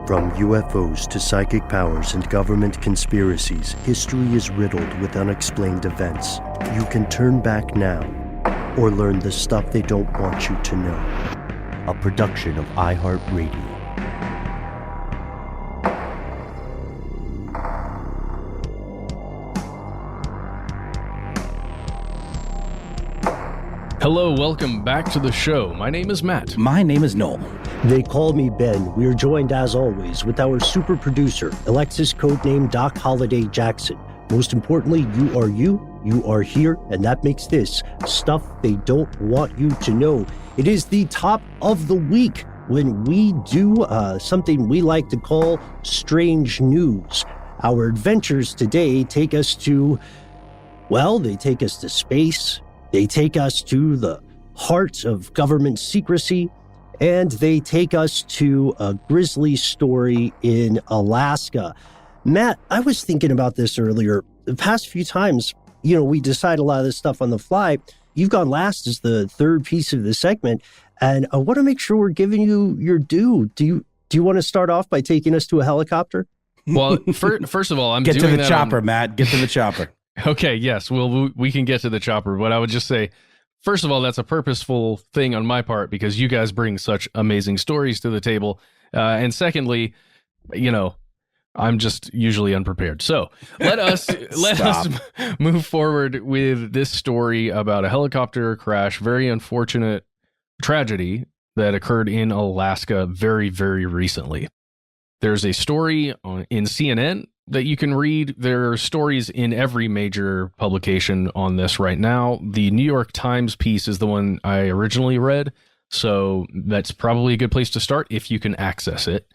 From UFOs to psychic powers and government conspiracies, history is riddled with unexplained events. You can turn back now or learn the stuff they don't want you to know. A production of iHeartRadio. Hello, welcome back to the show. My name is Matt. My name is Noel. They call me Ben. We are joined, as always, with our super producer, Alexis, codename Doc Holiday Jackson. Most importantly, you are here, and that makes this stuff they don't want you to know. It is the top of the week when we do something we like to call strange news. Our adventures today take us to, well, they take us to space. They take us to the heart of government secrecy, and they take us to a grisly story in Alaska. Matt, I was thinking about this earlier. The past few times, we decide a lot of this stuff on the fly. You've gone last as the third piece of the segment, and I want to make sure we're giving you your due. Do you want to start off by taking us to a helicopter? Well, first of all, I'm Get doing to the that chopper, Matt. Get to the chopper. Okay, yes, well, we can get to the chopper, but I would just say, first of all, that's a purposeful thing on my part because you guys bring such amazing stories to the table. And secondly, I'm just usually unprepared. So let us move forward with this story about a helicopter crash, very unfortunate tragedy that occurred in Alaska very, very recently. There's a story in CNN that you can read. There are stories in every major publication on this right now. The New York Times piece is the one I originally read, so that's probably a good place to start if you can access it.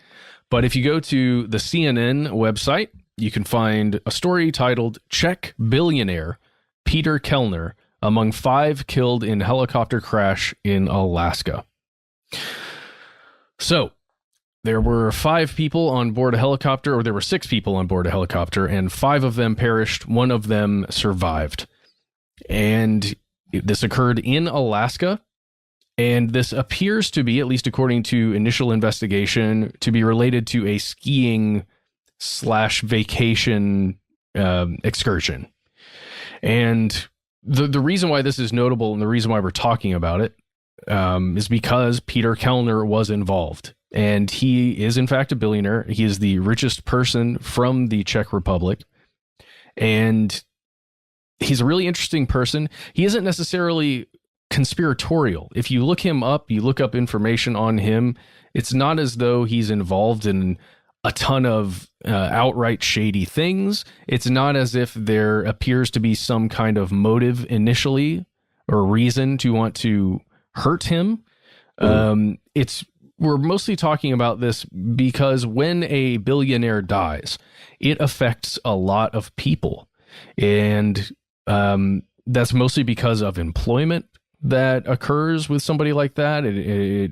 But if you go to the CNN website, you can find a story titled Czech Billionaire Peter Kellner among 5 killed in helicopter crash in Alaska. So, there were 5 people on board a helicopter, or there were 6 people on board a helicopter, and 5 of them perished. 1 of them survived. And this occurred in Alaska. And this appears to be, at least according to initial investigation, to be related to a skiing/vacation excursion. And the reason why this is notable and the reason why we're talking about it is because Peter Kellner was involved. And he is, in fact, a billionaire. He is the richest person from the Czech Republic. And he's a really interesting person. He isn't necessarily conspiratorial. If you look him up, you look up information on him, it's not as though he's involved in a ton of outright shady things. It's not as if there appears to be some kind of motive initially or reason to want to hurt him. We're mostly talking about this because when a billionaire dies, it affects a lot of people. And that's mostly because of employment that occurs with somebody like that. It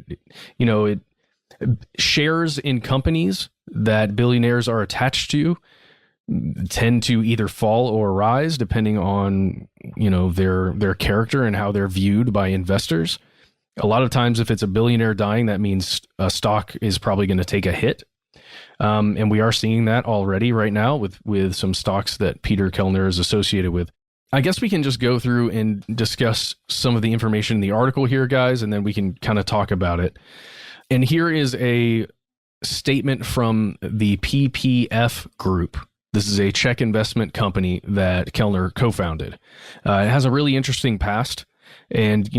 shares in companies that billionaires are attached to tend to either fall or rise depending on, their character and how they're viewed by investors. A lot of times, if it's a billionaire dying, that means a stock is probably going to take a hit. And we are seeing that already right now with some stocks that Peter Kellner is associated with. I guess we can just go through and discuss some of the information in the article here, guys, and then we can kind of talk about it. And here is a statement from the PPF Group. This is a Czech investment company that Kellner co-founded. It has a really interesting past. And,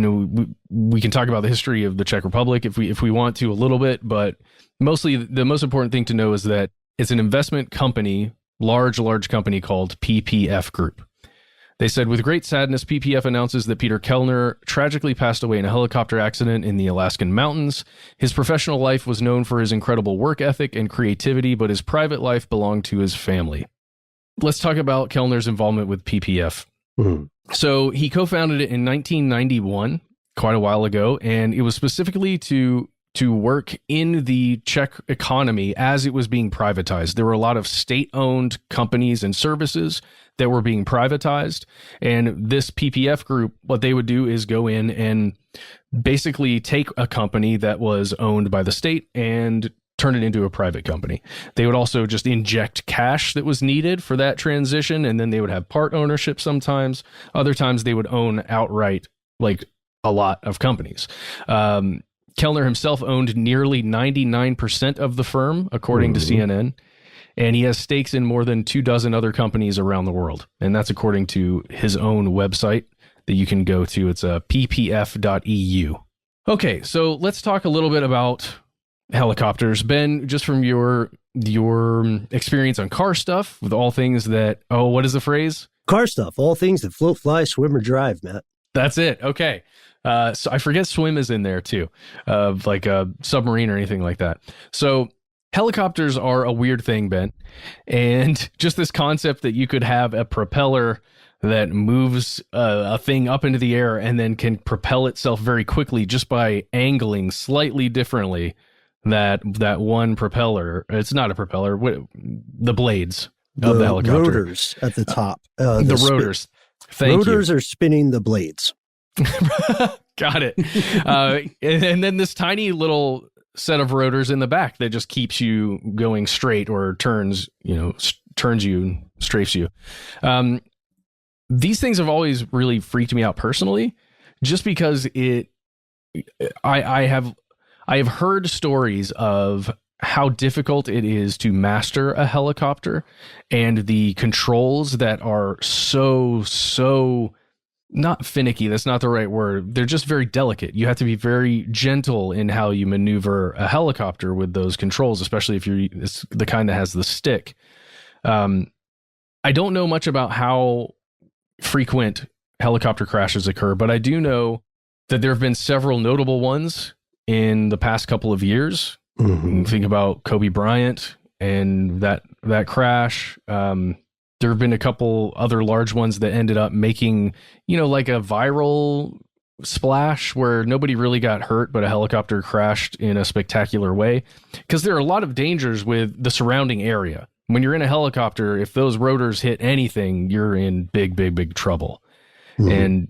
we can talk about the history of the Czech Republic if we want to a little bit, but mostly the most important thing to know is that it's an investment company, large company called PPF Group. They said, with great sadness, PPF announces that Peter Kellner tragically passed away in a helicopter accident in the Alaskan mountains. His professional life was known for his incredible work ethic and creativity, but his private life belonged to his family. Let's talk about Kellner's involvement with PPF. Mm-hmm. So he co-founded it in 1991, quite a while ago, and it was specifically to work in the Czech economy as it was being privatized. There were a lot of state-owned companies and services that were being privatized, and this PPF Group, what they would do is go in and basically take a company that was owned by the state and turn it into a private company. They would also just inject cash that was needed for that transition, and then they would have part ownership sometimes. Other times they would own outright, like a lot of companies. Kellner himself owned nearly 99% of the firm, according to CNN, and he has stakes in more than 24 other companies around the world. And that's according to his own website that you can go to. It's ppf.eu. Okay, so let's talk a little bit about helicopters. Ben, just from your experience on car stuff, with all things that, what is the phrase? Car stuff, all things that float, fly, swim, or drive, Matt. That's it. Okay. So I forget swim is in there too, like a submarine or anything like that. So helicopters are a weird thing, Ben. And just this concept that you could have a propeller that moves a thing up into the air and then can propel itself very quickly just by angling slightly differently that one propeller. It's not a propeller. The blades of the helicopter. Rotors at the top. The rotors. Thank you. Rotors are spinning the blades. Got it. And then this tiny little set of rotors in the back that just keeps you going straight or turns you, strafes you. These things have always really freaked me out personally, just because I have heard stories of how difficult it is to master a helicopter and the controls that are so not finicky. That's not the right word. They're just very delicate. You have to be very gentle in how you maneuver a helicopter with those controls, especially if it's the kind that has the stick. I don't know much about how frequent helicopter crashes occur, but I do know that there have been several notable ones in the past couple of years. Mm-hmm. Think about Kobe Bryant and that crash. There have been a couple other large ones that ended up making, like a viral splash where nobody really got hurt, but a helicopter crashed in a spectacular way. Because there are a lot of dangers with the surrounding area. When you're in a helicopter, if those rotors hit anything, you're in big trouble. Mm-hmm. And,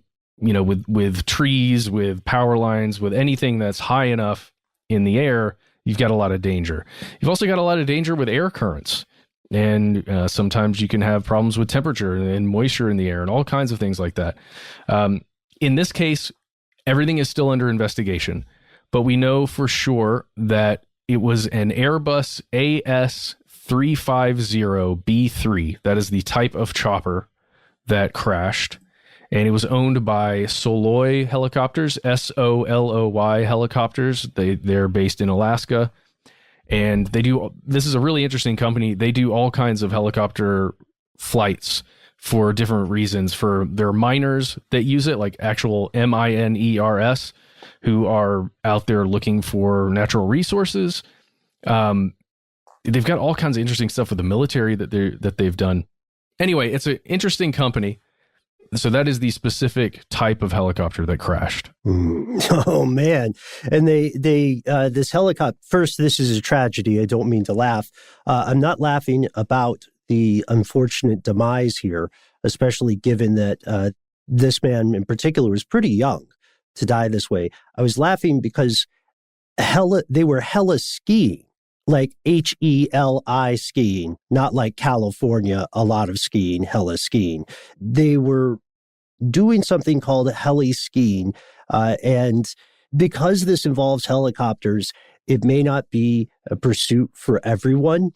with trees, with power lines, with anything that's high enough in the air, you've got a lot of danger. You've also got a lot of danger with air currents. And sometimes you can have problems with temperature and moisture in the air and all kinds of things like that. In this case, everything is still under investigation, but we know for sure that it was an Airbus AS350B3. That is the type of chopper that crashed. And it was owned by Soloy Helicopters, SOLOY Helicopters. They're based in Alaska. And this is a really interesting company. They do all kinds of helicopter flights for different reasons. For their miners that use it, like actual miners, who are out there looking for natural resources. They've got all kinds of interesting stuff with the military that they've done. Anyway, it's an interesting company. So that is the specific type of helicopter that crashed. Oh, man. And this helicopter, first, this is a tragedy. I don't mean to laugh. I'm not laughing about the unfortunate demise here, especially given that this man in particular was pretty young to die this way. I was laughing because they were hella skiing, like HELI skiing, not like California, a lot of skiing, hella skiing. They were doing something called heli skiing. And because this involves helicopters, it may not be a pursuit for everyone.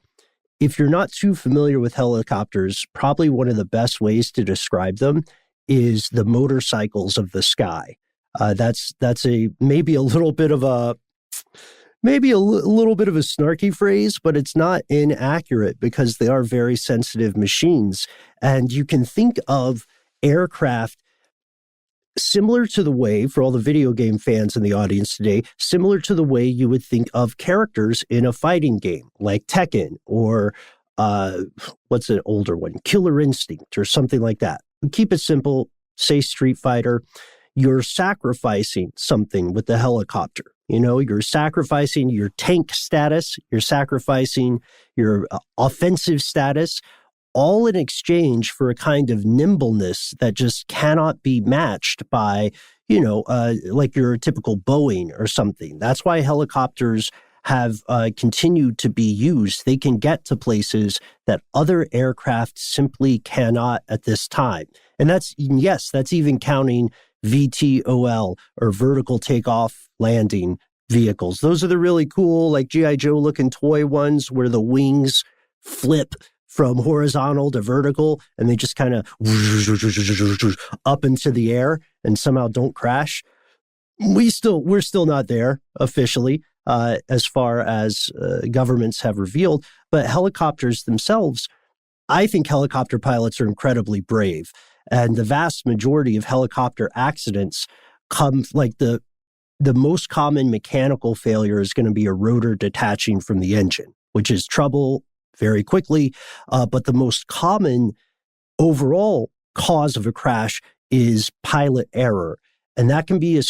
If you're not too familiar with helicopters, probably one of the best ways to describe them is the motorcycles of the sky. That's maybe a little bit of a snarky phrase, but it's not inaccurate because they are very sensitive machines. And you can think of aircraft similar to the way, for all the video game fans in the audience today, similar to the way you would think of characters in a fighting game like Tekken or what's an older one, Killer Instinct or something like that. Keep it simple, say Street Fighter. You're sacrificing something with the helicopter. You're sacrificing your tank status, you're sacrificing your offensive status, all in exchange for a kind of nimbleness that just cannot be matched by, like your typical Boeing or something. That's why helicopters have continued to be used. They can get to places that other aircraft simply cannot at this time. And that's even counting VTOL, or vertical takeoff landing vehicles. Those are the really cool, like G.I. Joe looking toy ones where the wings flip from horizontal to vertical and they just kind of up into the air and somehow don't crash. We're still not there officially, as far as governments have revealed, but helicopters themselves, I think helicopter pilots are incredibly brave. And the vast majority of helicopter accidents come, like the most common mechanical failure is going to be a rotor detaching from the engine, which is trouble very quickly. But the most common overall cause of a crash is pilot error. And that can be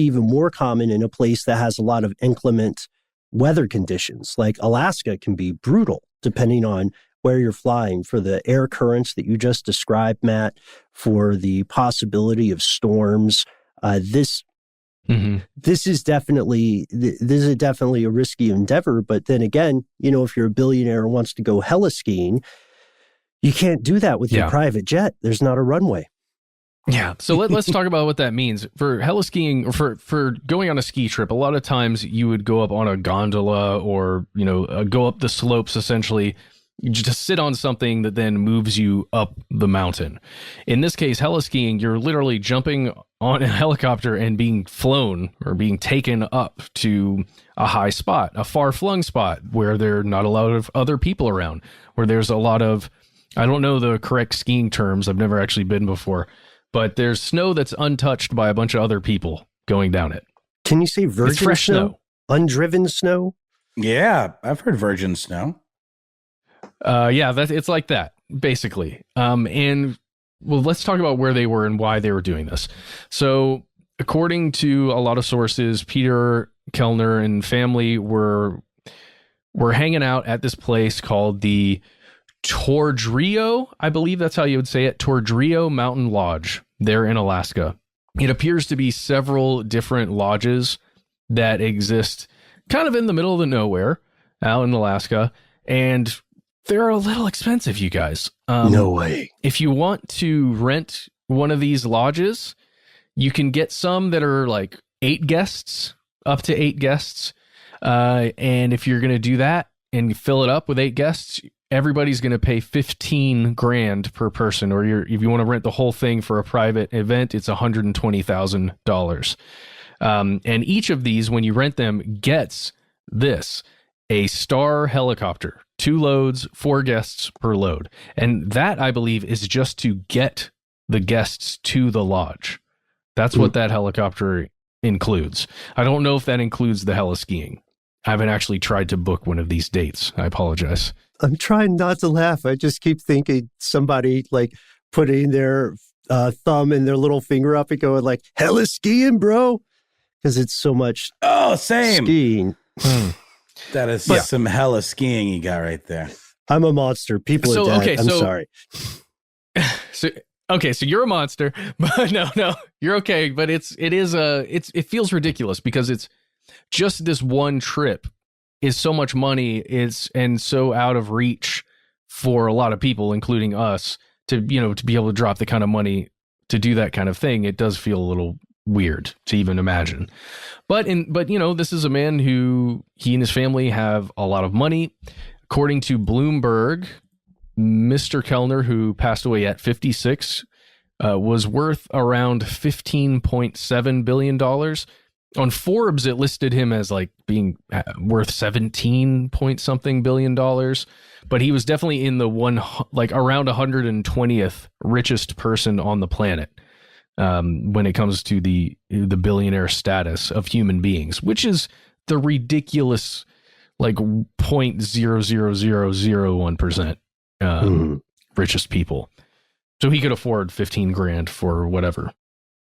even more common in a place that has a lot of inclement weather conditions. Like Alaska can be brutal depending on where you're flying, for the air currents that you just described, Matt, for the possibility of storms. This is definitely a risky endeavor. But then again, if you're a billionaire and wants to go heli-skiing, you can't do that with your private jet. There's not a runway. Yeah. So let's talk about what that means. For heli-skiing, or for going on a ski trip, a lot of times you would go up on a gondola or, go up the slopes, essentially. You just sit on something that then moves you up the mountain. In this case, heli-skiing, you're literally jumping on a helicopter and being flown or being taken up to a high spot, a far-flung spot where there are not a lot of other people around, where there's a lot of, I don't know the correct skiing terms, I've never actually been before, but there's snow that's untouched by a bunch of other people going down it. Can you say virgin it's fresh snow? Undriven snow? Yeah, I've heard virgin snow. It's like that, basically. And well, let's talk about where they were and why they were doing this. So, according to a lot of sources, Peter Kellner and family were hanging out at this place called the Tordrio, I believe that's how you would say it, Tordrio Mountain Lodge, there in Alaska. It appears to be several different lodges that exist kind of in the middle of the nowhere out in Alaska, and they're a little expensive, you guys. No way. If you want to rent one of these lodges, you can get some that are like 8 guests, up to 8 guests. And if you're going to do that and fill it up with 8 guests, everybody's going to pay $15,000 per person. Or if you want to rent the whole thing for a private event, it's $120,000. And each of these, when you rent them, gets this: a Star helicopter, 2 loads, 4 guests per load. And that, I believe, is just to get the guests to the lodge. That's what that helicopter includes. I don't know if that includes the heli-skiing. I haven't actually tried to book one of these dates. I apologize. I'm trying not to laugh. I just keep thinking somebody like putting their thumb and their little finger up and going like, heli-skiing, bro. Because it's so much same skiing. That is some hella skiing you got right there. I'm a monster. People are dead. Okay, I'm sorry. So you're a monster, but no, you're okay. But it feels ridiculous because it's just this one trip is so much money. And so out of reach for a lot of people, including us, to be able to drop the kind of money to do that kind of thing. It does feel a little weird to even imagine. But this is a man who, he and his family have a lot of money. According to Bloomberg, Mr. Kellner, who passed away at 56, was worth around $15.7 billion. On Forbes, it listed him as like being worth 17 point something billion dollars, but he was definitely in the around 120th richest person on the planet. When it comes to the billionaire status of human beings, which is the ridiculous, like 0.00001% richest people. So he could afford $15,000 for whatever.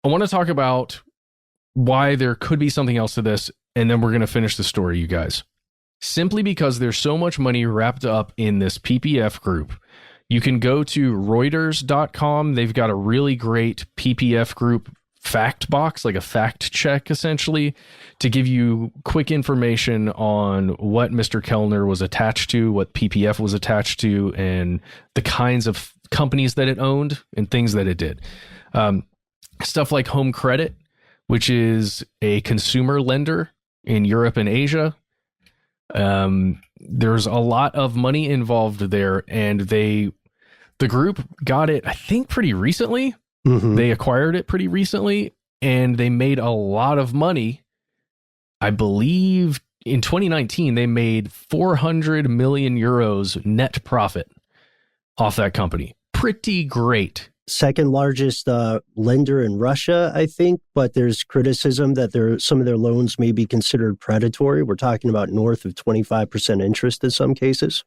I want to talk about why there could be something else to this, and then we're going to finish the story, you guys. Simply because there's so much money wrapped up in this PPF group. You can go to Reuters.com. They've got a really great PPF group fact box, like a fact check, essentially, to give you quick information on what Mr. Kellner was attached to, what PPF was attached to, and the kinds of companies that it owned and things that it did. Stuff like Home Credit, which is a consumer lender in Europe and Asia. There's a lot of money involved there, and the group got it, I think, pretty recently. Mm-hmm. They acquired it pretty recently, and they made a lot of money. I believe in 2019, they made 400 million euros net profit off that company. Pretty great. Second largest lender in Russia, I think, but there's criticism that some of their loans may be considered predatory. We're talking about north of 25% interest in some cases.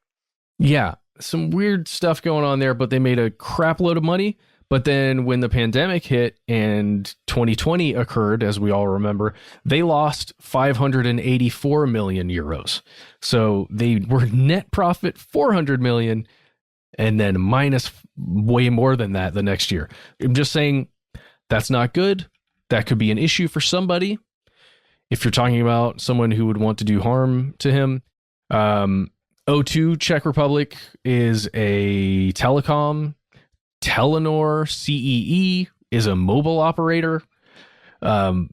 Yeah, some weird stuff going on there, but they made a crap load of money. But then when the pandemic hit and 2020 occurred, as we all remember, they lost 584 million euros. So they were net profit 400 million and then minus way more than that the next year. I'm just saying that's not good. That could be an issue for somebody. If you're talking about someone who would want to do harm to him. O2 Czech Republic is a telecom. Telenor CEE is a mobile operator. God,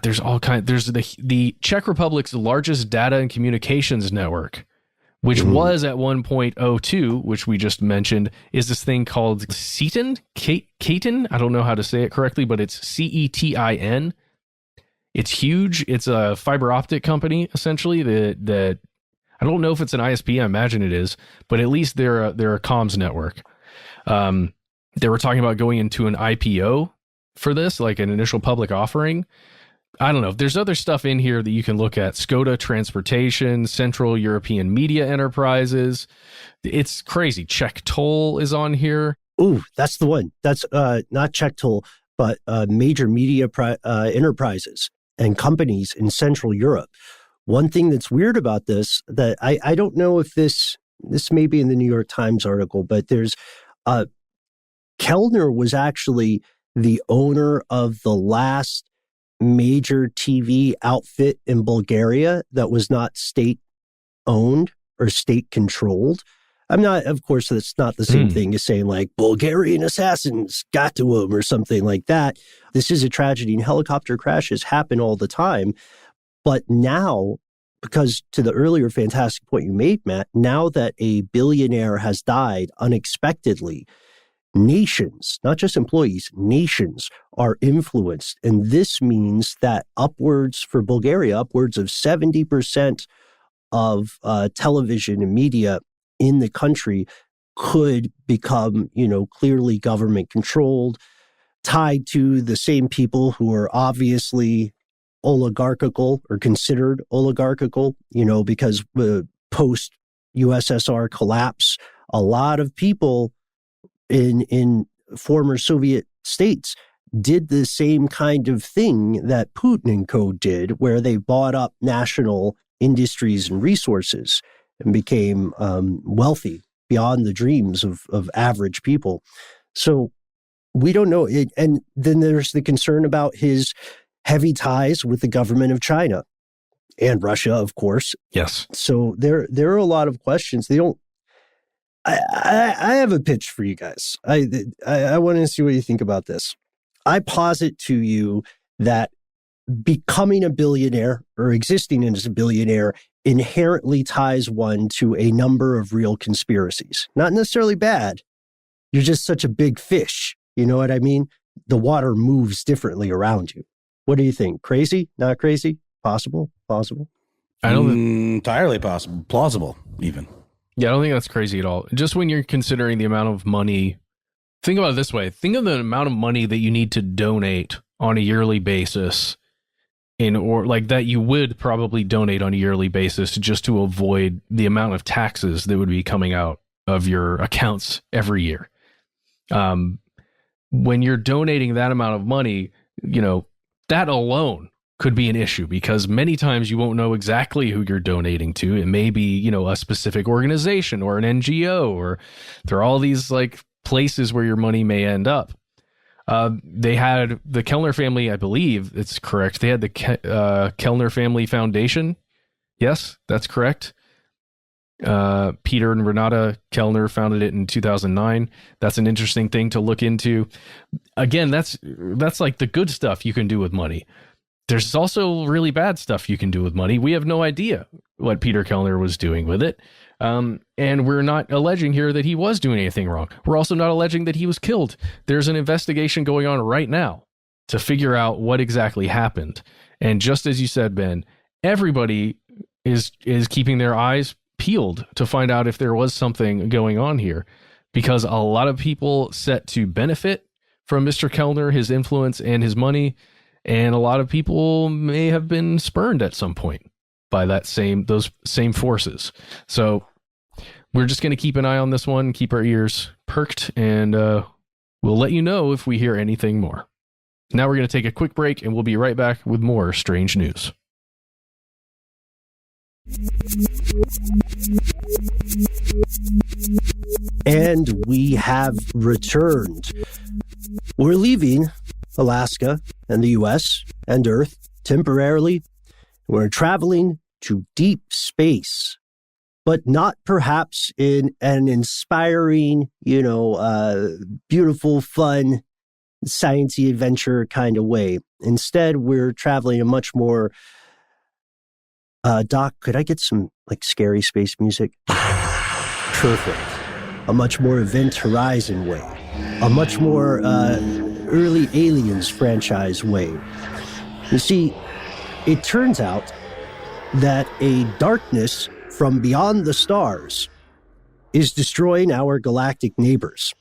there's all kinds. There's the Czech Republic's largest data and communications network, which was at one point O2, which we just mentioned, is this thing called Cetin. I don't know how to say it correctly, but it's CETIN. It's huge. It's a fiber optic company, essentially. That I don't know if it's an ISP. I imagine it is, but at least they're a comms network. They were talking about going into an IPO for this, like an initial public offering. I don't know. There's other stuff in here that you can look at. Skoda Transportation, Central European Media Enterprises. It's crazy. Czech Toll is on here. Ooh, that's the one. That's not Czech Toll, but major media enterprises and companies in Central Europe. One thing that's weird about this, that I don't know if this may be in the New York Times article, but there's Kellner was actually the owner of the last major TV outfit in Bulgaria that was not state-owned or state-controlled. I'm not, of course, that's not the same thing as saying like Bulgarian assassins got to him or something like that. This is a tragedy, and helicopter crashes happen all the time. But now, because to the earlier fantastic point you made, Matt, now that a billionaire has died unexpectedly, nations, not just employees, nations are influenced. And this means that for Bulgaria, upwards of 70% of television and media in the country could become, clearly government controlled, tied to the same people who are obviously oligarchical or considered oligarchical, because post USSR collapse, a lot of people in former Soviet states did the same kind of thing that Putin and co did, where they bought up national industries and resources and became wealthy beyond the dreams of average people. So we don't know. And then there's the concern about his heavy ties with the government of China and Russia, of course. Yes. So there are a lot of questions. I have a pitch for you guys. I want to see what you think about this. I posit to you that becoming a billionaire or existing as a billionaire inherently ties one to a number of real conspiracies. Not necessarily bad. You're just such a big fish. You know what I mean? The water moves differently around you. What do you think? Crazy? Not crazy? Possible? Plausible? I don't entirely possible. Plausible, even. Yeah, I don't think that's crazy at all. Just when you're considering the amount of money, think about it this way. Think of the amount of money that you need to donate on a yearly basis that you would probably donate on a yearly basis just to avoid the amount of taxes that would be coming out of your accounts every year. When you're donating that amount of money, that alone could be an issue, because many times you won't know exactly who you're donating to. It may be, a specific organization or an NGO, or there are all these like places where your money may end up. They had the Kellner family, I believe it's correct. They had the Kellner Family Foundation. Yes, that's correct. Peter and Renata Kellner founded it in 2009. That's an interesting thing to look into. Again, that's like the good stuff you can do with money. There's also really bad stuff you can do with money. We have no idea what Peter Kellner was doing with it. And we're not alleging here that he was doing anything wrong. We're also not alleging that he was killed. There's an investigation going on right now to figure out what exactly happened. And just as you said, Ben, everybody is keeping their eyes peeled to find out if there was something going on here, because a lot of people set to benefit from Mr. Kellner, his influence and his money, and a lot of people may have been spurned at some point by those same forces. So we're just going to keep an eye on this one, keep our ears perked, and we'll let you know if we hear anything more. Now we're going to take a quick break, and we'll be right back with more strange news. And we have returned. We're leaving Alaska and the US and Earth temporarily. We're traveling to deep space, but not perhaps in an inspiring, beautiful, fun, sciencey adventure kind of way. Instead, we're traveling a much more Doc, could I get some scary space music? Perfect. A much more Event Horizon way. A much more early Aliens franchise way. You see, it turns out that a darkness from beyond the stars is destroying our galactic neighbors.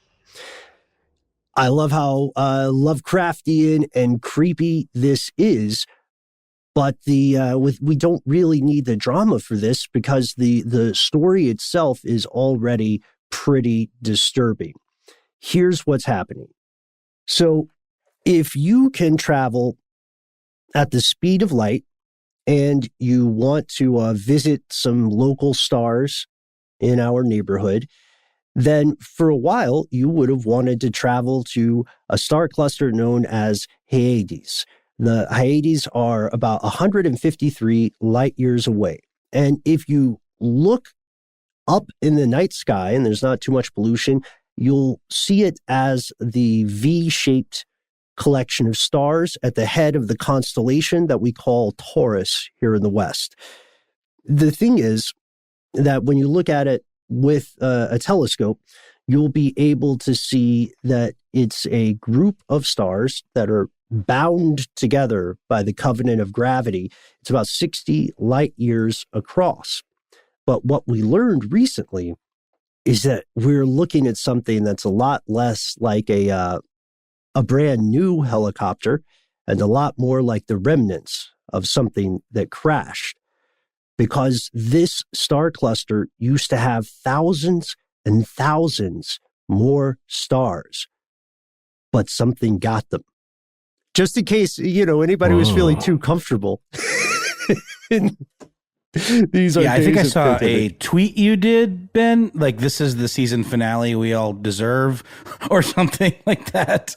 I love how Lovecraftian and creepy this is. But we don't really need the drama for this, because the story itself is already pretty disturbing. Here's what's happening. So if you can travel at the speed of light and you want to visit some local stars in our neighborhood, then for a while you would have wanted to travel to a star cluster known as Hyades. The Hyades are about 153 light years away. And if you look up in the night sky and there's not too much pollution, you'll see it as the V-shaped collection of stars at the head of the constellation that we call Taurus here in the West. The thing is that when you look at it with a telescope, you'll be able to see that it's a group of stars that are bound together by the covenant of gravity. It's about 60 light years across. But what we learned recently is that we're looking at something that's a lot less like a brand new helicopter and a lot more like the remnants of something that crashed. Because this star cluster used to have thousands and thousands more stars, but something got them. Just in case, anybody was feeling too comfortable. These are I think I saw a tweet you did, Ben, like this is the season finale we all deserve or something like that.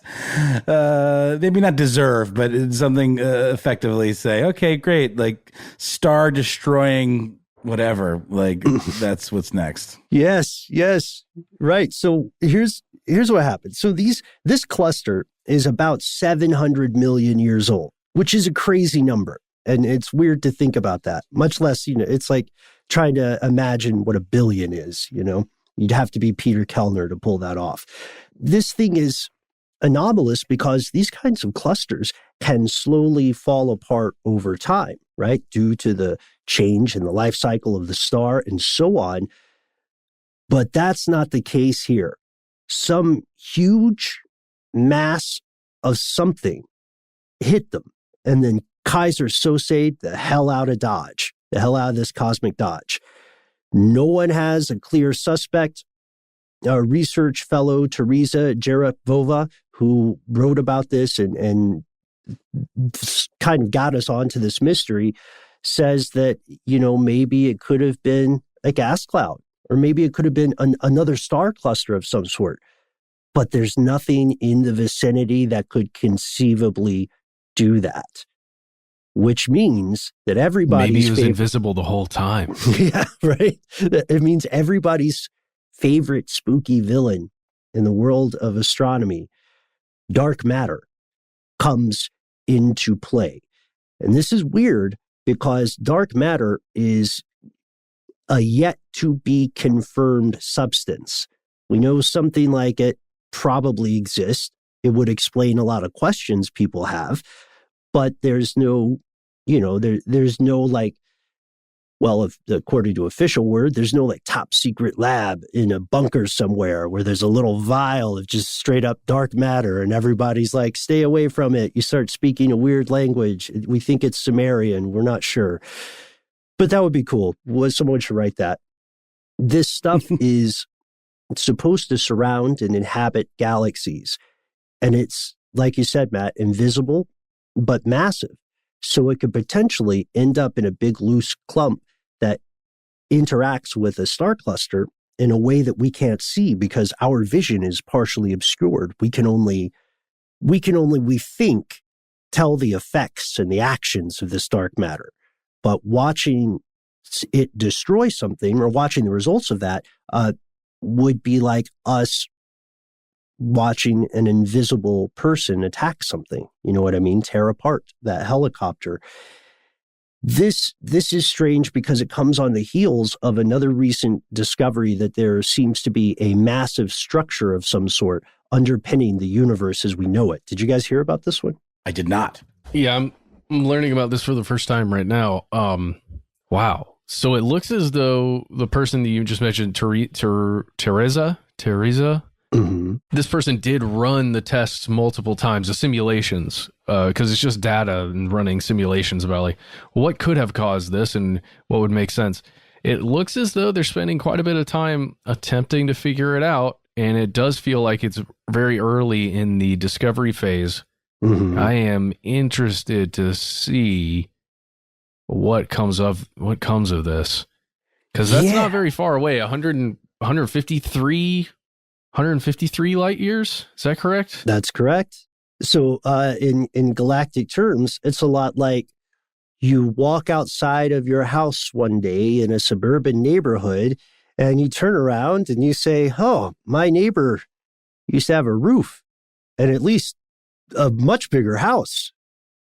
Maybe not deserve, but it's something effectively say, okay, great, like star destroying whatever, like that's what's next. Yes, right. So here's what happened. So this cluster is about 700 million years old, which is a crazy number. And it's weird to think about that, much less, it's like trying to imagine what a billion is, You'd have to be Peter Kellner to pull that off. This thing is anomalous because these kinds of clusters can slowly fall apart over time, right? Due to the change in the life cycle of the star and so on. But that's not the case here. Some huge mass of something hit them, and then Kaiser Sose the hell out of Dodge, the hell out of this cosmic Dodge. No one has a clear suspect. Our research fellow, Teresa Jarapova, who wrote about this and kind of got us onto this mystery, says that, maybe it could have been a gas cloud, or maybe it could have been another star cluster of some sort. but there's nothing in the vicinity that could conceivably do that, which means that everybody's maybe he was invisible the whole time. Yeah, right. It means everybody's favorite spooky villain in the world of astronomy, dark matter, comes into play. And this is weird because dark matter is a yet to be confirmed substance. We know something like it probably exists. It would explain a lot of questions people have, but there's no, there's no like, well, according to official word, there's no like top secret lab in a bunker somewhere where there's a little vial of just straight up dark matter and everybody's like, stay away from it. You start speaking a weird language. We think it's Sumerian. We're not sure. But that would be cool. Someone should write that. This stuff is supposed to surround and inhabit galaxies. And it's, like you said, Matt, invisible, but massive. So it could potentially end up in a big loose clump that interacts with a star cluster in a way that we can't see because our vision is partially obscured. We can only, we think, tell the effects and the actions of this dark matter. But watching it destroy something or watching the results of that would be like us watching an invisible person attack something. You know what I mean? Tear apart that helicopter. This is strange because it comes on the heels of another recent discovery that there seems to be a massive structure of some sort underpinning the universe as we know it. Did you guys hear about this one? I did not. Yeah, I'm learning about this for the first time right now. Wow. So it looks as though the person that you just mentioned, Teresa, Mm-hmm. this person did run the tests multiple times, the simulations, because it's just data and running simulations about like what could have caused this and what would make sense. It looks as though they're spending quite a bit of time attempting to figure it out, and it does feel like it's very early in the discovery phase. Mm-hmm. I am interested to see what comes of this, because that's not very far away. 153 light years. Is that correct? That's correct. So in galactic terms, it's a lot like you walk outside of your house one day in a suburban neighborhood and you turn around and you say, oh, my neighbor used to have a roof and at least a much bigger house.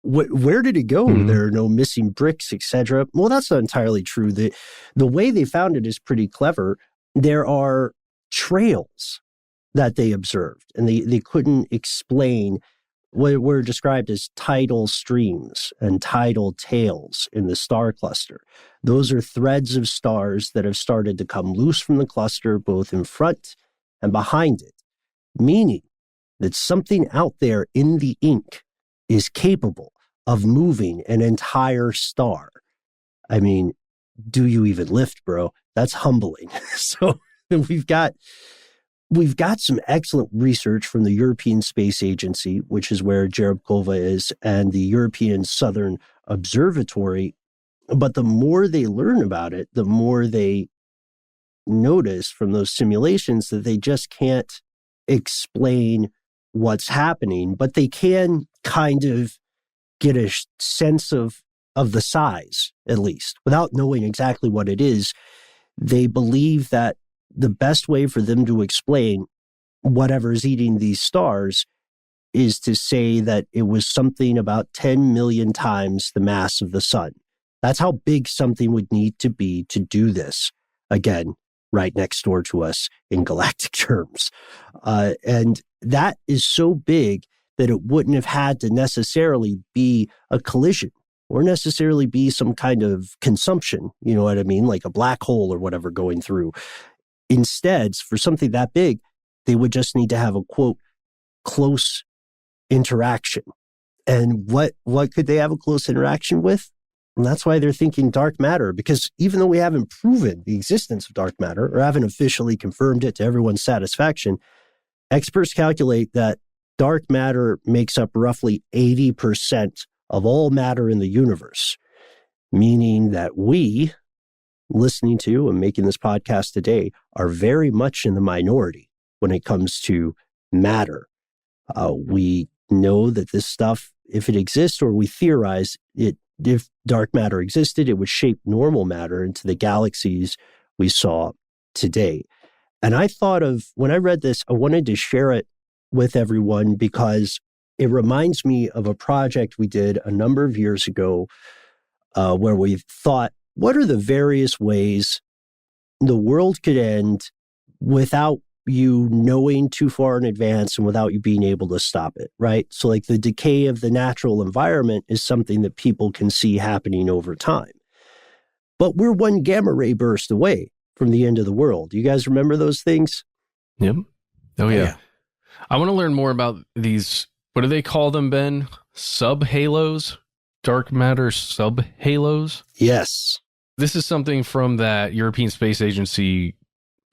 Where did it go? Mm-hmm. There are no missing bricks, etc. Well, that's not entirely true. The way they found it is pretty clever. There are trails that they observed, and they couldn't explain what were described as tidal streams and tidal tails in the star cluster. Those are threads of stars that have started to come loose from the cluster, both in front and behind it, meaning that something out there in the ink is capable of moving an entire star. I mean, do you even lift, bro? That's humbling. So we've got some excellent research from the European Space Agency, which is where Jerebkova is, and the European Southern Observatory. But the more they learn about it, the more they notice from those simulations that they just can't explain what's happening, but they can kind of get a sense of the size, at least, without knowing exactly what it is. They believe that the best way for them to explain whatever's eating these stars is to say that it was something about 10 million times the mass of the sun. That's how big something would need to be to do this. Again, right next door to us in galactic terms. And that is so big that it wouldn't have had to necessarily be a collision or necessarily be some kind of consumption, you know what I mean? Like a black hole or whatever going through. Instead, for something that big, they would just need to have a, quote, close interaction. And what could they have a close interaction with? And that's why they're thinking dark matter, because even though we haven't proven the existence of dark matter or haven't officially confirmed it to everyone's satisfaction, experts calculate that dark matter makes up roughly 80% of all matter in the universe, meaning that we, listening to and making this podcast today, are very much in the minority when it comes to matter. We know that this stuff, if it exists, or we theorize it, if dark matter existed, it would shape normal matter into the galaxies we saw today. And I thought of, when I read this, I wanted to share it with everyone because it reminds me of a project we did a number of years ago where we thought, what are the various ways the world could end without you knowing too far in advance and without you being able to stop it, right? So like the decay of the natural environment is something that people can see happening over time. But we're one gamma ray burst away from the end of the world. You guys remember those things? Yep. Oh, yeah. I want to learn more about these, what do they call them, Ben? Sub-halos? Dark matter sub-halos? Yes. This is something from that European Space Agency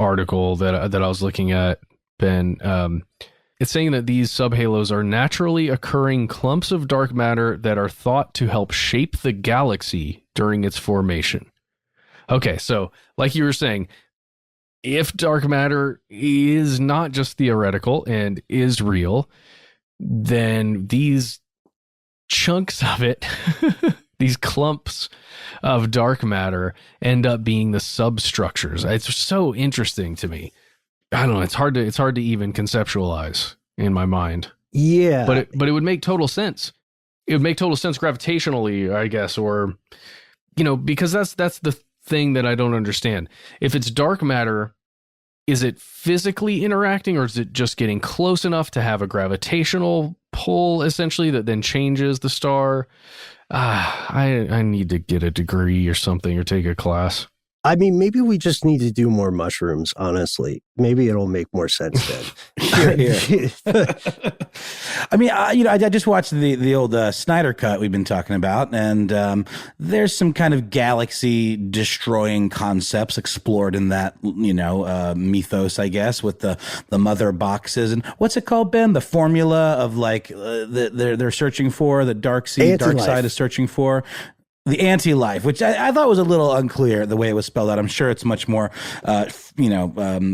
article that I was looking at, Ben. It's saying that these subhalos are naturally occurring clumps of dark matter that are thought to help shape the galaxy during its formation. Okay, so like you were saying, if dark matter is not just theoretical and is real, then these chunks of it, these clumps of dark matter end up being the substructures. It's so interesting to me. I don't know. It's hard to even conceptualize in my mind. Yeah. But it would make total sense. It would make total sense gravitationally, I guess, or, because that's the thing that I don't understand. If it's dark matter, is it physically interacting, or is it just getting close enough to have a gravitational pull, essentially, that then changes the star? I need to get a degree or something, or take a class. I mean, maybe we just need to do more mushrooms, honestly. Maybe it'll make more sense then. Here. I mean, I just watched the old Snyder Cut we've been talking about, and there's some kind of galaxy-destroying concepts explored in that, mythos, I guess, with the mother boxes. And what's it called, Ben? The formula of, like, they're searching for, the dark side is searching for. The anti-life, which I thought was a little unclear the way it was spelled out. I'm sure it's much more,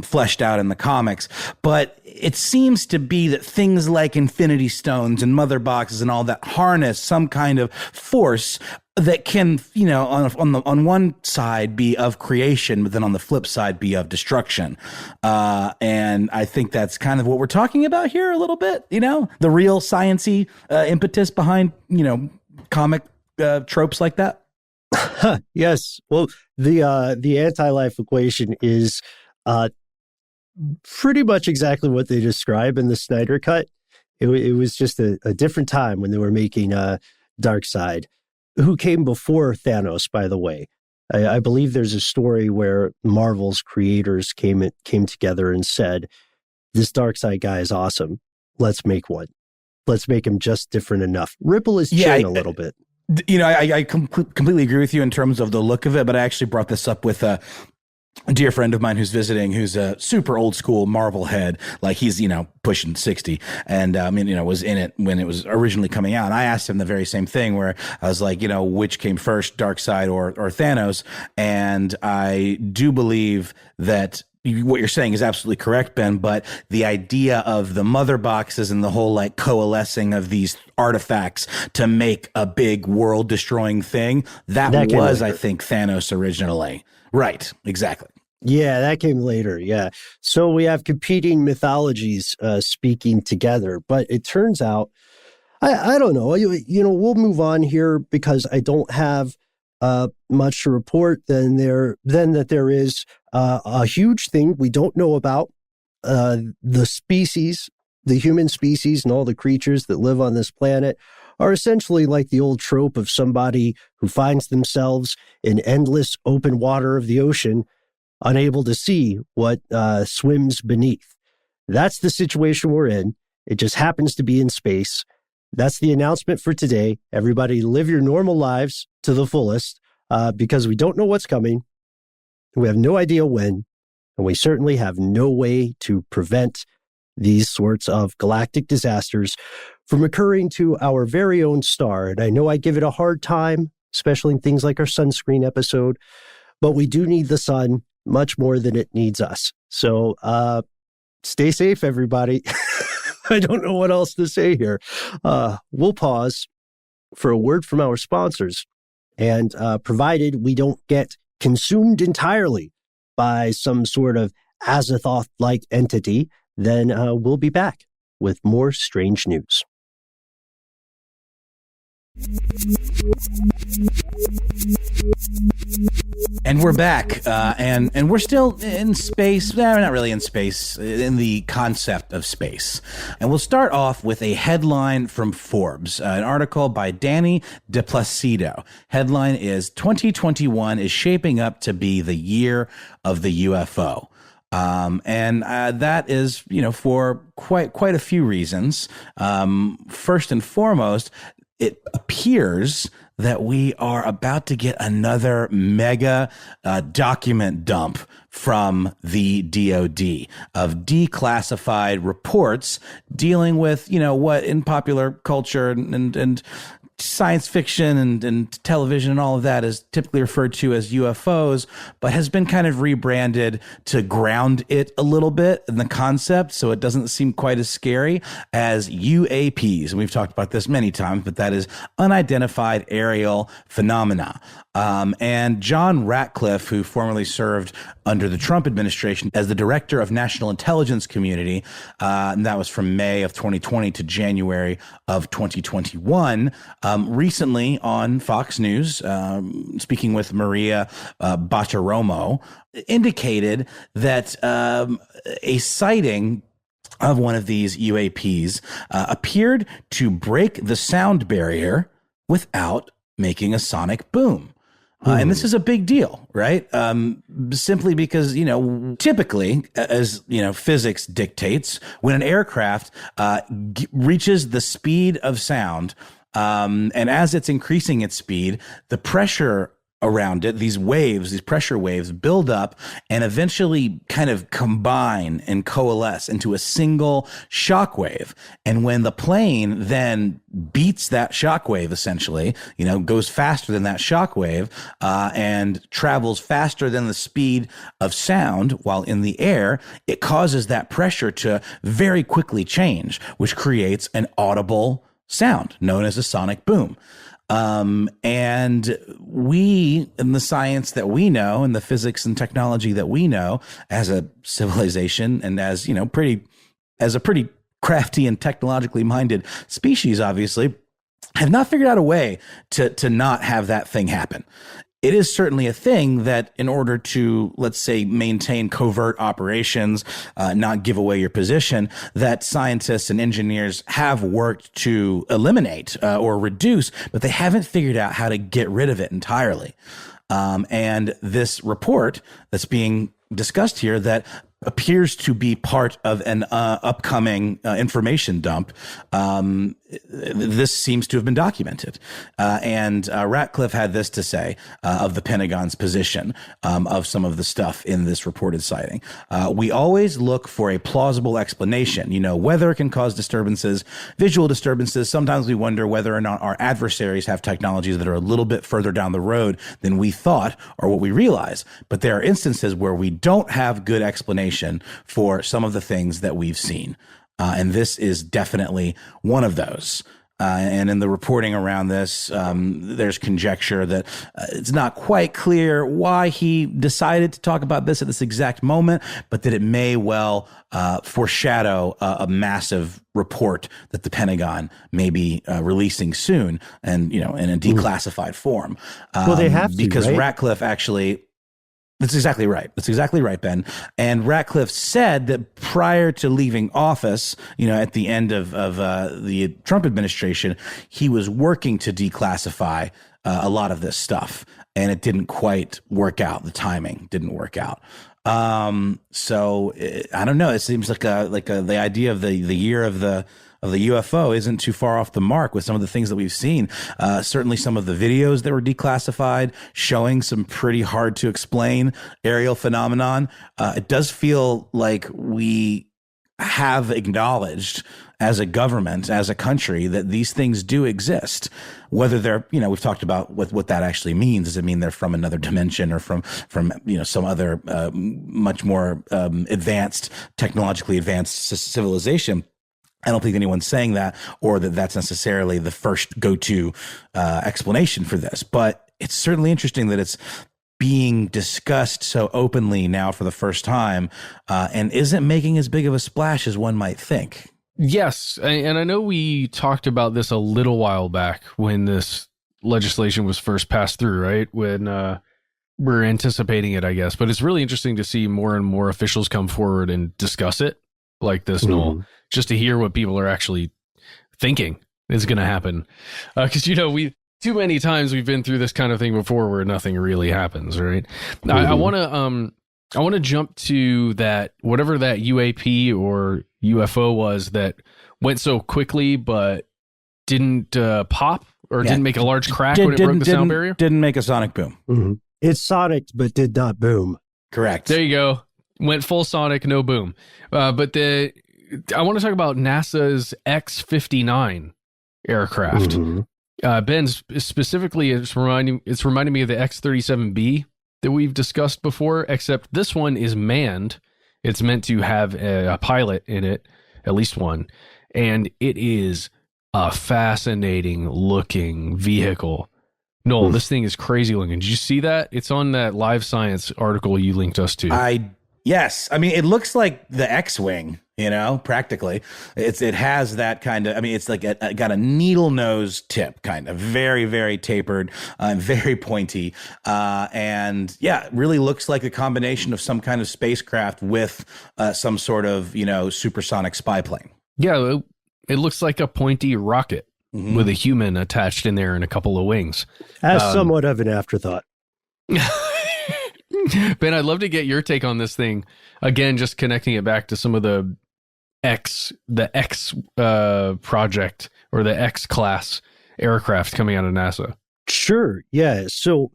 fleshed out in the comics. But it seems to be that things like Infinity Stones and Mother Boxes and all that harness some kind of force that can, on one side be of creation, but then on the flip side be of destruction. And I think that's kind of what we're talking about here a little bit. The real science-y impetus behind, comic tropes like that. Yes. Well, the anti-life equation is pretty much exactly what they describe in the Snyder Cut. It was just a different time when they were making Darkseid, who came before Thanos, by the way. I believe there's a story where Marvel's creators came together and said, "This Darkseid guy is awesome. Let's make one. Let's make him just different enough. Ripple his chin a little bit." I completely agree with you in terms of the look of it, but I actually brought this up with a dear friend of mine who's visiting, who's a super old school Marvel head. Like he's, pushing 60 and, was in it when it was originally coming out. And I asked him the very same thing where I was like, which came first, Darkseid or Thanos? And I do believe that what you're saying is absolutely correct, Ben, but the idea of the mother boxes and the whole like coalescing of these artifacts to make a big world destroying thing, that was, I think, Thanos originally. Right. Exactly. Yeah, that came later. Yeah. So we have competing mythologies speaking together, but it turns out, I don't know, we'll move on here because I don't have much to report than that there is a huge thing we don't know about the species, the human species and all the creatures that live on this planet are essentially like the old trope of somebody who finds themselves in endless open water of the ocean, unable to see what swims beneath. That's the situation we're in. It just happens to be in space. That's the announcement for today. Everybody live your normal lives to the fullest because we don't know what's coming. We have no idea when, and we certainly have no way to prevent these sorts of galactic disasters from occurring to our very own star. And I know I give it a hard time, especially in things like our sunscreen episode, but we do need the sun much more than it needs us. So stay safe, everybody. I don't know what else to say here. We'll pause for a word from our sponsors. And provided we don't get consumed entirely by some sort of Azathoth-like entity, then we'll be back with more strange news. And we're back, and we're still in space. We're not really in space, in the concept of space. And we'll start off with a headline from Forbes, an article by Danny Deplacido. Headline is 2021 is shaping up to be the year of the UFO. And that is, for quite a few reasons. First and foremost, it appears that we are about to get another mega document dump from the DoD of declassified reports dealing with, what in popular culture and science fiction and television and all of that is typically referred to as UFOs, but has been kind of rebranded to ground it a little bit in the concept so it doesn't seem quite as scary as UAPs. And we've talked about this many times, but that is unidentified aerial phenomena. And John Ratcliffe, who formerly served under the Trump administration as the director of national intelligence community, and that was from May of 2020 to January of 2021, recently on Fox News, speaking with Maria Bartiromo, indicated that a sighting of one of these UAPs appeared to break the sound barrier without making a sonic boom. And this is a big deal, right? Simply because, typically, as, physics dictates, when an aircraft reaches the speed of sound, and as it's increasing its speed, the pressure around it, these pressure waves build up and eventually kind of combine and coalesce into a single shock wave. And when the plane then beats that shock wave, essentially, goes faster than that shock wave, and travels faster than the speed of sound while in the air, it causes that pressure to very quickly change, which creates an audible sound known as a sonic boom. And we, in the science that we know and the physics and technology that we know as a civilization and as a pretty crafty and technologically minded species, obviously, have not figured out a way to not have that thing happen. It is certainly a thing that in order to, let's say, maintain covert operations, not give away your position, that scientists and engineers have worked to eliminate or reduce, but they haven't figured out how to get rid of it entirely. And this report that's being discussed here that appears to be part of an upcoming information dump. This seems to have been documented. And Ratcliffe had this to say of the Pentagon's position of some of the stuff in this reported sighting. We always look for a plausible explanation. Weather can cause disturbances, visual disturbances. Sometimes we wonder whether or not our adversaries have technologies that are a little bit further down the road than we thought or what we realize. But there are instances where we don't have good explanation for some of the things that we've seen. And this is definitely one of those. And in the reporting around this, there's conjecture that it's not quite clear why he decided to talk about this at this exact moment, but that it may well foreshadow a massive report that the Pentagon may be releasing soon, and in a declassified form. Well, they have to, because right? Ratcliffe actually. That's exactly right. That's exactly right, Ben. And Ratcliffe said that prior to leaving office, at the end of the Trump administration, he was working to declassify a lot of this stuff, and it didn't quite work out. The timing didn't work out. So I don't know. It seems like the idea of the year of the UFO isn't too far off the mark with some of the things that we've seen. Certainly some of the videos that were declassified showing some pretty hard to explain aerial phenomenon. It does feel like we have acknowledged as a government, as a country, that these things do exist. Whether they're, we've talked about what that actually means. Does it mean they're from another dimension or from some other much more technologically advanced civilization? I don't think anyone's saying that, or that that's necessarily the first go-to explanation for this. But it's certainly interesting that it's being discussed so openly now for the first time, and isn't making as big of a splash as one might think. Yes, and I know we talked about this a little while back when this legislation was first passed through, right? When we're anticipating it, I guess. But it's really interesting to see more and more officials come forward and discuss it like this, Noel, just to hear what people are actually thinking is going to happen. Because, we too many times we've been through this kind of thing before where nothing really happens, right? I want to jump to that, whatever that UAP or UFO was that went so quickly but didn't pop or didn't make a large crack when it broke the sound barrier. Didn't make a sonic boom. It's sonic, but did not boom. Correct. There you go. Went full sonic, no boom. But I want to talk about NASA's X-59 aircraft. Ben, specifically, it's reminding me of the X-37B that we've discussed before, except this one is manned. It's meant to have a pilot in it, at least one, and it is a fascinating looking vehicle. Noel, this thing is crazy looking. Did you see that? It's on that Live Science article you linked us to. Yes. I mean, it looks like the X-Wing, practically. It has that kind of, it's like got a needle nose tip, kind of very, very tapered, very pointy. And yeah, it really looks like a combination of some kind of spacecraft with some sort of, supersonic spy plane. Yeah, it looks like a pointy rocket with a human attached in there and a couple of wings. As somewhat of an afterthought. Ben, I'd love to get your take on this thing. Again, just connecting it back to some of the X project or the X class aircraft coming out of NASA. Sure. Yeah. So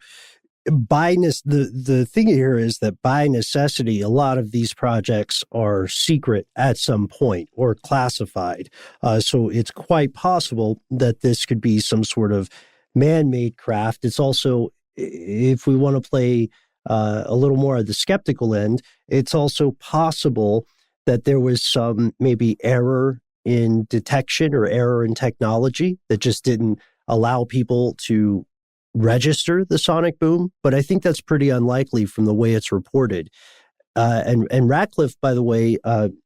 the thing here is that by necessity, a lot of these projects are secret at some point or classified. So it's quite possible that this could be some sort of man-made craft. It's also, if we want to play a little more at the skeptical end, it's also possible that there was some maybe error in detection or error in technology that just didn't allow people to register the sonic boom. But I think that's pretty unlikely from the way it's reported. And Ratcliffe, by the way,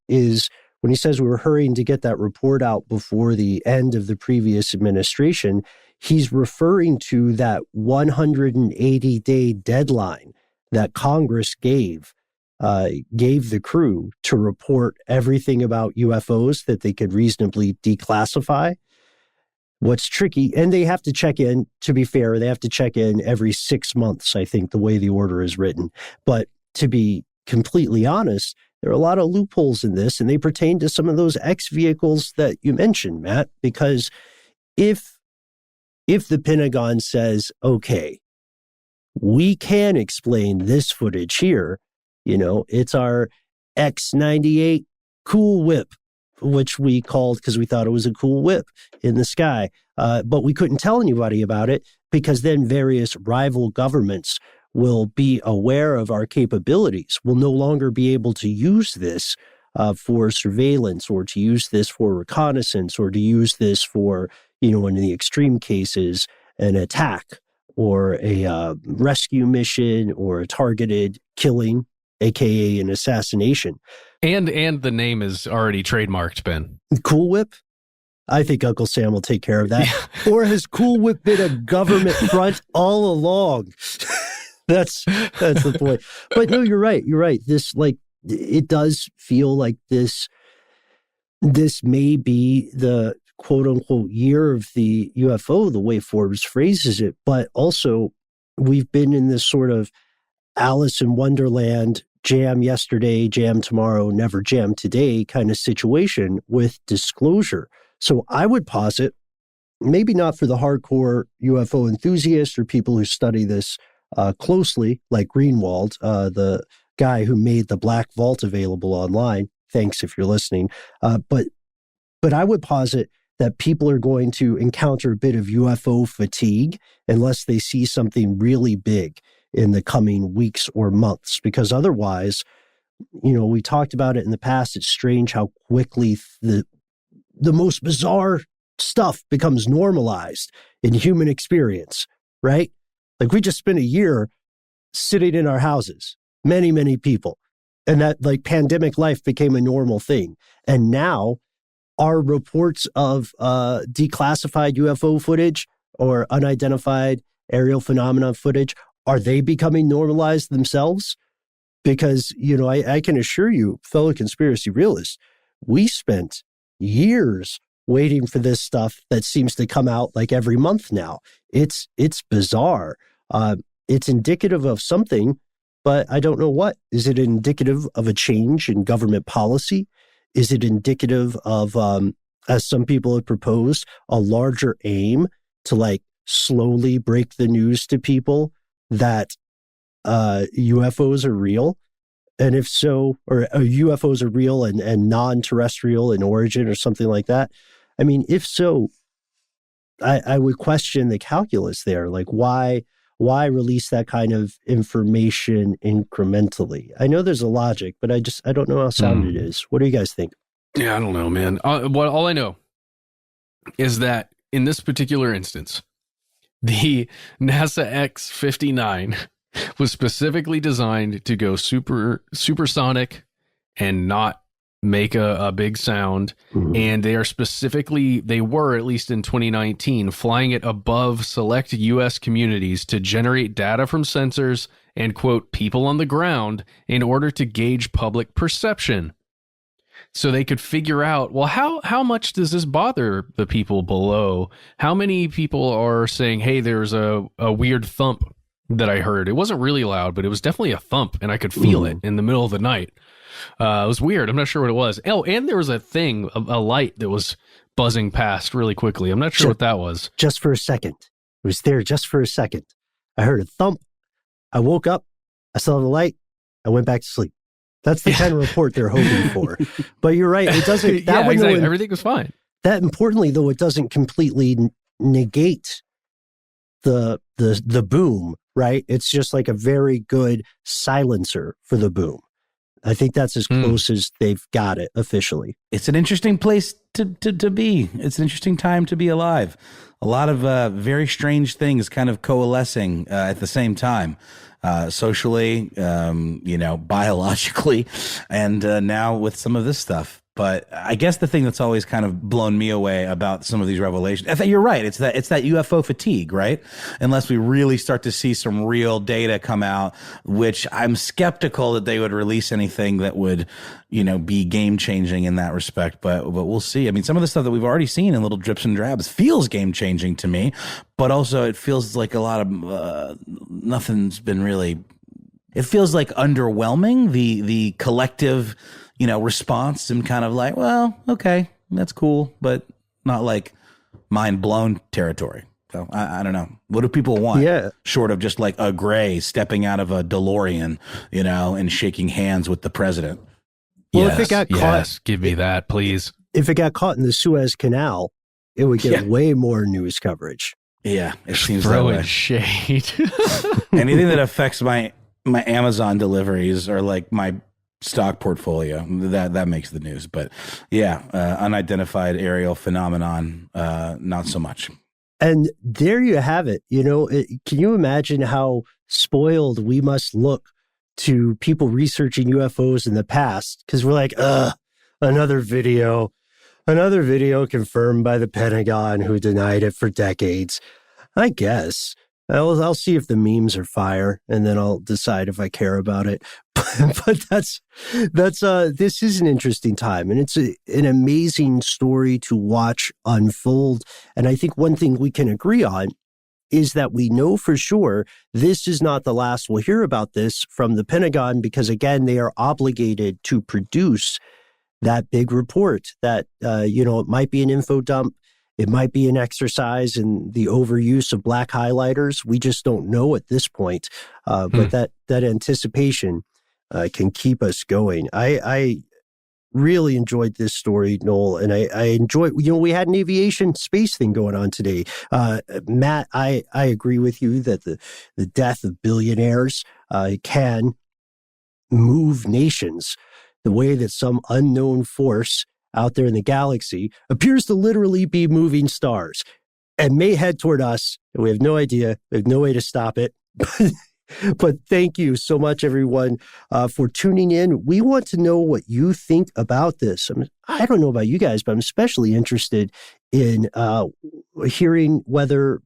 is when he says we were hurrying to get that report out before the end of the previous administration, he's referring to that 180-day deadline that Congress gave the crew to report everything about UFOs that they could reasonably declassify. What's tricky, and they have to check in, to be fair, they have to check in every 6 months, I think, the way the order is written. But to be completely honest, there are a lot of loopholes in this, and they pertain to some of those X vehicles that you mentioned, Matt, because if the Pentagon says, okay, we can explain this footage here, it's our X-98 Cool Whip, which we called because we thought it was a cool whip in the sky. But we couldn't tell anybody about it because then various rival governments will be aware of our capabilities. We'll no longer be able to use this for surveillance or to use this for reconnaissance or to use this for, in the extreme cases, an attack or a rescue mission or a targeted killing, aka an assassination. And the name is already trademarked, Ben. Cool Whip? I think Uncle Sam will take care of that. Yeah. Or has Cool Whip been a government front all along? That's the point. But no, you're right. You're right. This, it does feel like this may be the quote unquote year of the UFO, the way Forbes phrases it. But also, we've been in this sort of Alice in Wonderland, jam yesterday, jam tomorrow, never jam today kind of situation with disclosure. So I would posit, maybe not for the hardcore UFO enthusiasts or people who study this closely, like Greenwald, the guy who made the Black Vault available online. Thanks if you're listening. But I would posit that people are going to encounter a bit of UFO fatigue unless they see something really big in the coming weeks or months, because otherwise, we talked about it in the past. It's strange how quickly the the most bizarre stuff becomes normalized in human experience, right? Like we just spent a year sitting in our houses, many, many people, and that like pandemic life became a normal thing. And now our reports of declassified UFO footage or unidentified aerial phenomena footage, are they becoming normalized themselves? Because, you know, I can assure you, fellow conspiracy realists, we spent years waiting for this stuff that seems to come out like every month now. It's bizarre. It's indicative of something, but I don't know what. Is it indicative of a change in government policy? Is it indicative of, as some people have proposed, a larger aim to like slowly break the news to people that UFOs are real? And if so, or UFOs are real and non-terrestrial in origin or something like that. I mean, if so, I would question the calculus there. Like, why release that kind of information incrementally? I know there's a logic, but I don't know how sound it is. What do you guys think? Yeah, I don't know, man. All I know is that in this particular instance, the NASA X-59 was specifically designed to go supersonic and not make a big sound. Mm-hmm. And they were, at least in 2019, flying it above select U.S. communities to generate data from sensors and, quote, people on the ground in order to gauge public perception. So they could figure out, well, how much does this bother the people below? How many people are saying, hey, there's a weird thump that I heard. It wasn't really loud, but it was definitely a thump, and I could feel it in the middle of the night. It was weird. I'm not sure what it was. Oh, and there was a thing, a light that was buzzing past really quickly. I'm not sure what that was. Just for a second. It was there just for a second. I heard a thump. I woke up. I saw the light. I went back to sleep. That's the kind of report they're hoping for. But you're right. It doesn't. That exactly. Everything was fine. That importantly, though, it doesn't completely negate the boom, right? It's just like a very good silencer for the boom. I think that's as close as they've got it officially. It's an interesting place to be. It's an interesting time to be alive. A lot of very strange things kind of coalescing at the same time, socially, biologically, and now with some of this stuff. But I guess the thing that's always kind of blown me away about some of these revelations, I think you're right. It's that UFO fatigue, right? Unless we really start to see some real data come out, which I'm skeptical that they would release anything that would, be game changing in that respect. But we'll see. I mean, some of the stuff that we've already seen in little drips and drabs feels game changing to me, but also it feels like a lot of nothing's been really. It feels like underwhelming. The collective response, and kind of like, well, okay, that's cool, but not like mind blown territory. So I don't know. What do people want? Yeah. Short of just like a gray stepping out of a DeLorean, and shaking hands with the president. Well, if it got caught, give me that, please. If it got caught in the Suez Canal, it would get way more news coverage. Yeah, it seems throwing that way. Shade. Anything that affects my Amazon deliveries or like my stock portfolio, that makes the news. But unidentified aerial phenomenon, not so much. And there you have it. Can you imagine how spoiled we must look to people researching UFOs in the past? Because we're like, another video confirmed by the Pentagon, who denied it for decades. I guess I'll see if the memes are fire, and then I'll decide if I care about it. But this is an interesting time, and it's an amazing story to watch unfold. And I think one thing we can agree on is that we know for sure this is not the last we'll hear about this from the Pentagon, because again, they are obligated to produce that big report that, it might be an info dump. It might be an exercise in the overuse of black highlighters. We just don't know at this point. But that anticipation can keep us going. I really enjoyed this story, Noel, and I enjoyed, we had an aviation space thing going on today. Matt, I agree with you that the death of billionaires can move nations the way that some unknown force out there in the galaxy appears to literally be moving stars and may head toward us. And we have no idea. We have no way to stop it. But thank you so much, everyone, for tuning in. We want to know what you think about this. I don't know about you guys, but I'm especially interested in hearing whether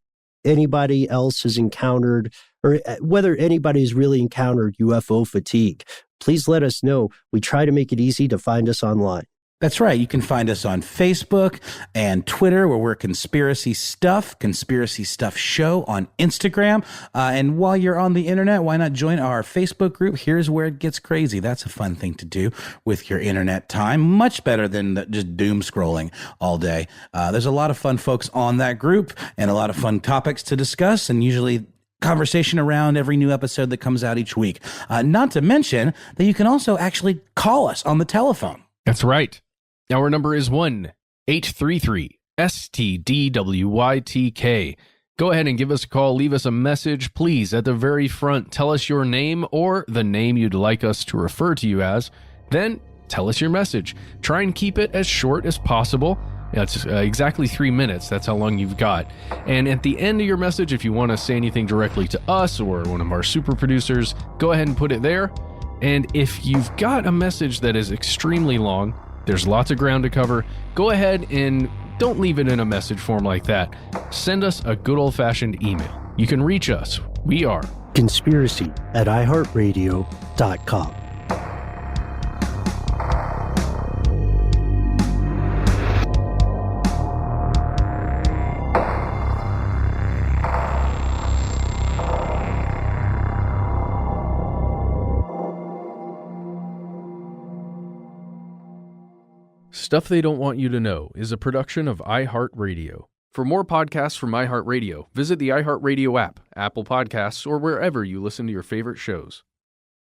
anybody else has encountered or whether anybody has really encountered UFO fatigue. Please let us know. We try to make it easy to find us online. That's right. You can find us on Facebook and Twitter, where we're Conspiracy Stuff Show on Instagram. And while you're on the internet, why not join our Facebook group? Here's Where It Gets Crazy. That's a fun thing to do with your internet time. Much better than just doom scrolling all day. There's a lot of fun folks on that group and a lot of fun topics to discuss, and usually conversation around every new episode that comes out each week. Not to mention that you can also actually call us on the telephone. That's right. Our number is 1-833-STDWYTK. Go ahead and give us a call. Leave us a message. Please, at the very front, tell us your name or the name you'd like us to refer to you as. Then tell us your message. Try and keep it as short as possible. It's exactly 3 minutes. That's how long you've got. And at the end of your message, if you want to say anything directly to us or one of our super producers, go ahead and put it there. And if you've got a message that is extremely long, there's lots of ground to cover. Go ahead and don't leave it in a message form like that. Send us a good old-fashioned email. You can reach us. We are conspiracy@iHeartRadio.com. Stuff They Don't Want You to Know is a production of iHeartRadio. For more podcasts from iHeartRadio, visit the iHeartRadio app, Apple Podcasts, or wherever you listen to your favorite shows.